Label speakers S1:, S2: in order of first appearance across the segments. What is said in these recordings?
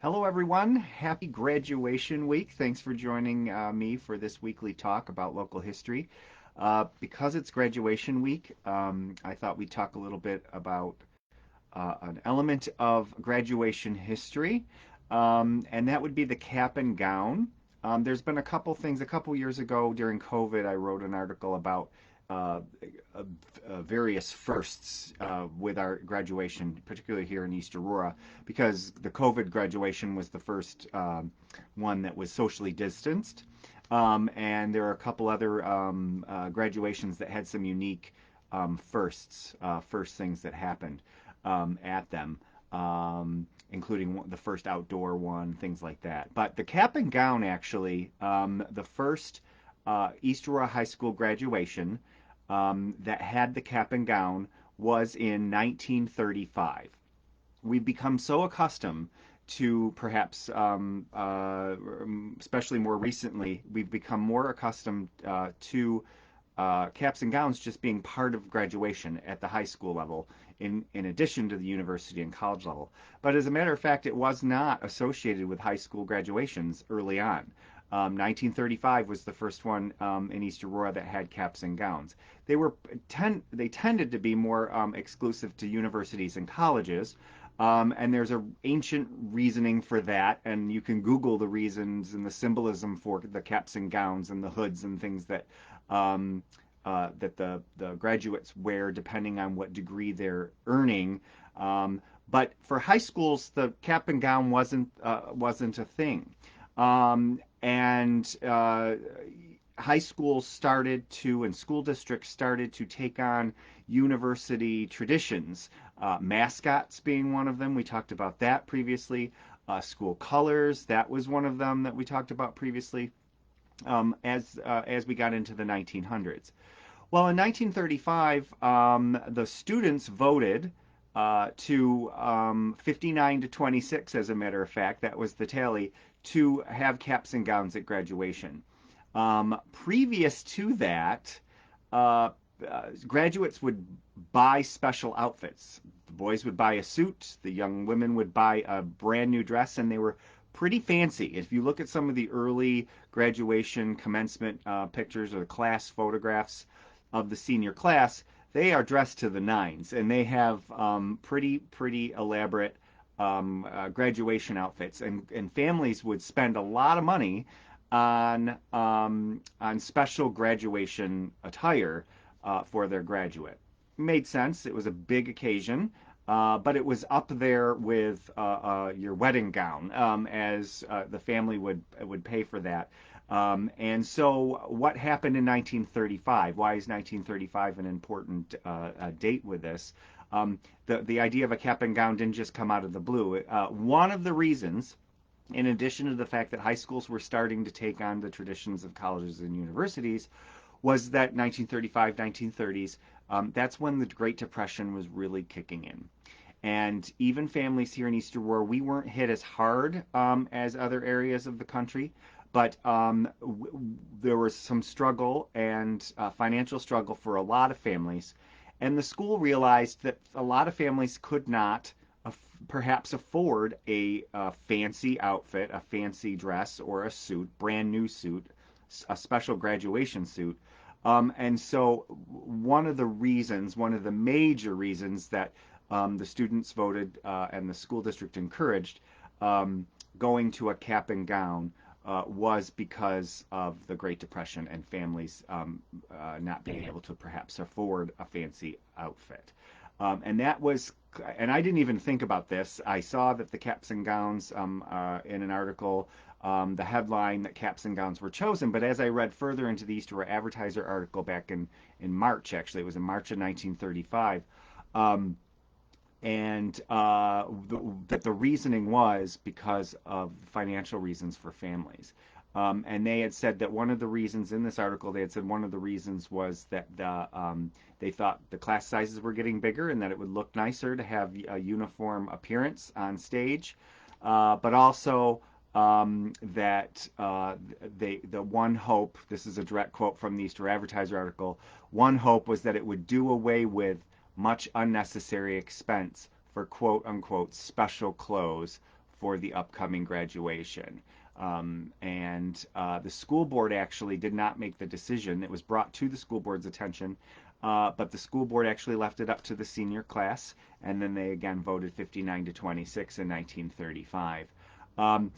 S1: Hello, everyone. Happy graduation week. Thanks for joining me for this weekly talk about local history. Because it's graduation week, I thought we'd talk a little bit about an element of graduation history, and that would be the cap and gown. There's been a couple things. A couple years ago during COVID, I wrote an article about uh, various firsts with our graduation, particularly here in East Aurora, because the COVID graduation was the first one that was socially distanced. And there are a couple other graduations that had some unique first things that happened at them, including the first outdoor one, things like that. But the cap and gown, actually, the first East Aurora High School graduation that had the cap and gown was in 1935. We've become so accustomed to perhaps, especially more recently, we've become more accustomed to caps and gowns just being part of graduation at the high school level, in addition to the university and college level. But as a matter of fact, it was not associated with high school graduations early on. 1935 was the first one in East Aurora that had caps and gowns. They tended to be more exclusive to universities and colleges, and there's a ancient reasoning for that, and you can Google the reasons and the symbolism for the caps and gowns and the hoods and things um, that the graduates wear depending on what degree they're earning. But for high schools, the cap and gown wasn't a thing, and high schools started to and school districts started to take on university traditions, mascots being one of them. We talked about that previously. School colors, that was one of them that we talked about previously, as we got into the 1900s. Well, in 1935, the students voted to 59 to 26, as a matter of fact. That was the tally, to have caps and gowns at graduation. Previous to that, uh, graduates would buy special outfits. The boys would buy a suit, the young women would buy a brand new dress, and they were pretty fancy. If you look at some of the early graduation commencement pictures or the class photographs of the senior class, they are dressed to the nines, and they have pretty elaborate graduation outfits, and families would spend a lot of money on special graduation attire for their graduate. Made sense. It was a big occasion, but it was up there with your wedding gown, as the family would pay for that. And so, what happened in 1935? Why is 1935 an important date with this? The idea of a cap and gown didn't just come out of the blue. One of the reasons, in addition to the fact that high schools were starting to take on the traditions of colleges and universities, was that 1935, 1930s, that's when the Great Depression was really kicking in. And even families here in East Aurora, we weren't hit as hard as other areas of the country, but there was some struggle and financial struggle for a lot of families. And the school realized that a lot of families could not perhaps afford a fancy outfit, a fancy dress, or a suit, brand new suit, a special graduation suit. And so, one of the major reasons that the students voted and the school district encouraged going to a cap and gown was because of the Great Depression and families not being able to perhaps afford a fancy outfit. And that was, and I didn't even think about this. I saw that the caps and gowns in an article, the headline that caps and gowns were chosen. But as I read further into the East Aurora Advertiser article back in March, actually, it was in March of 1935, um, and that the reasoning was because of financial reasons for families. And they had said that one of the reasons in this article, they had said one of the reasons was that they thought the class sizes were getting bigger and that it would look nicer to have a uniform appearance on stage, but also that the one hope, this is a direct quote from the Easter Advertiser article, one hope was that it would do away with much unnecessary expense for quote unquote special clothes for the upcoming graduation. And the school board actually did not make the decision. It was brought to the school board's attention, but the school board actually left it up to the senior class, and then they again voted 59 to 26 in 1935. Um,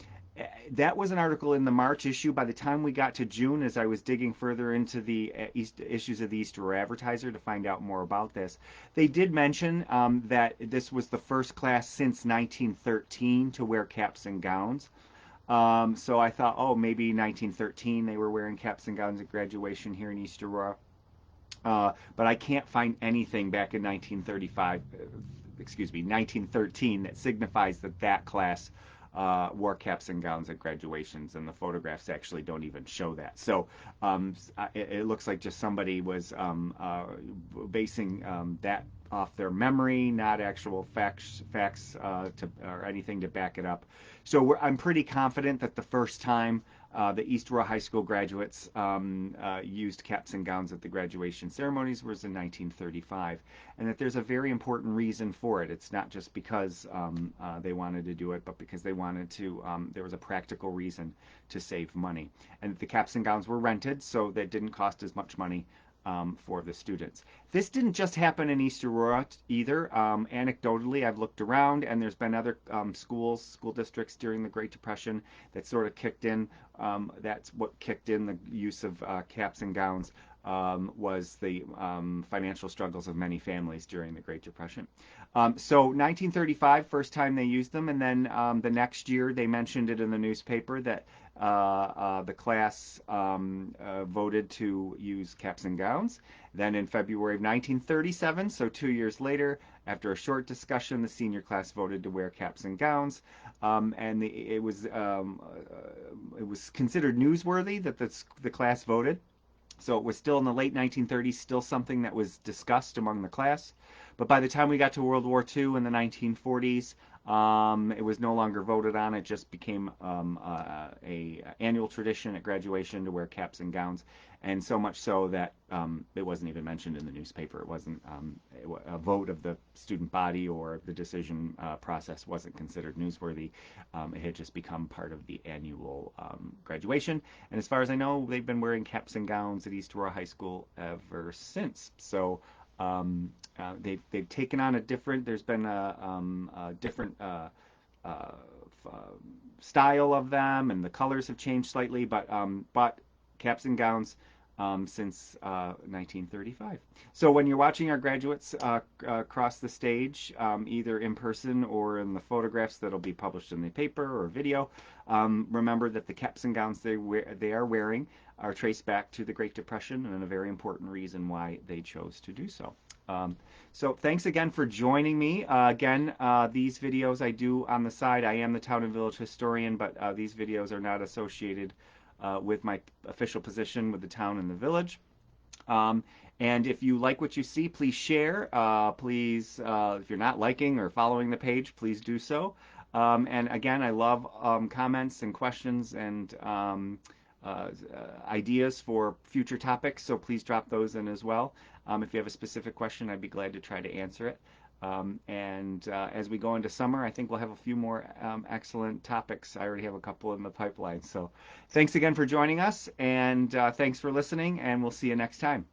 S1: that was an article in the March issue. By the time we got to June, as I was digging further into the issues of the Easter Advertiser to find out more about this, they did mention that this was the first class since 1913 to wear caps and gowns. So I thought, oh, maybe 1913 they were wearing caps and gowns at graduation here in East Aurora. But I can't find anything back in 1935, excuse me, 1913 that signifies that that class wore caps and gowns at graduations, and the photographs actually don't even show that. So it looks like just somebody was basing that off their memory, not actual facts or anything to back it up. So I'm pretty confident that the first time the East Aurora High School graduates used caps and gowns at the graduation ceremonies was in 1935, and that there's a very important reason for it. It's not just because they wanted to do it, but because they wanted to. There was a practical reason to save money, and the caps and gowns were rented, so that didn't cost as much money for the students. This didn't just happen in East Aurora either. Anecdotally, I've looked around, and there's been other school districts during the Great Depression that sort of kicked in. That's what kicked in the use of caps and gowns. Was the financial struggles of many families during the Great Depression. So 1935, first time they used them, and then the next year they mentioned it in the newspaper that the class voted to use caps and gowns. Then in February of 1937, so 2 years later, after a short discussion, the senior class voted to wear caps and gowns, and it was considered newsworthy that the class voted. So it was still in the late 1930s, still something that was discussed among the class. But by the time we got to World War II in the 1940s, it was no longer voted on. It just became a annual tradition at graduation to wear caps and gowns, and so much so that it wasn't even mentioned in the newspaper. It wasn't a vote of the student body, or the decision process wasn't considered newsworthy. It had just become part of the annual graduation. And as far as I know, they've been wearing caps and gowns at East Aurora High School ever since. So they've taken on a different. There's been a different uh, style of them, and the colors have changed slightly, but caps and gowns since 1935. So when you're watching our graduates cross the stage, either in person or in the photographs that'll be published in the paper or video, remember that the caps and gowns they are wearing are traced back to the Great Depression, and a very important reason why they chose to do so. So thanks again for joining me. Again, these videos I do on the side. I am the town and village historian, but these videos are not associated with my official position with the town and the village. And if you like what you see, please share. Please, if you're not liking or following the page, please do so. And again, I love comments and questions and ideas for future topics, so please drop those in as well. If you have a specific question, I'd be glad to try to answer it. And as we go into summer, I think we'll have a few more excellent topics. I already have a couple in the pipeline. So thanks again for joining us, and thanks for listening, and we'll see you next time.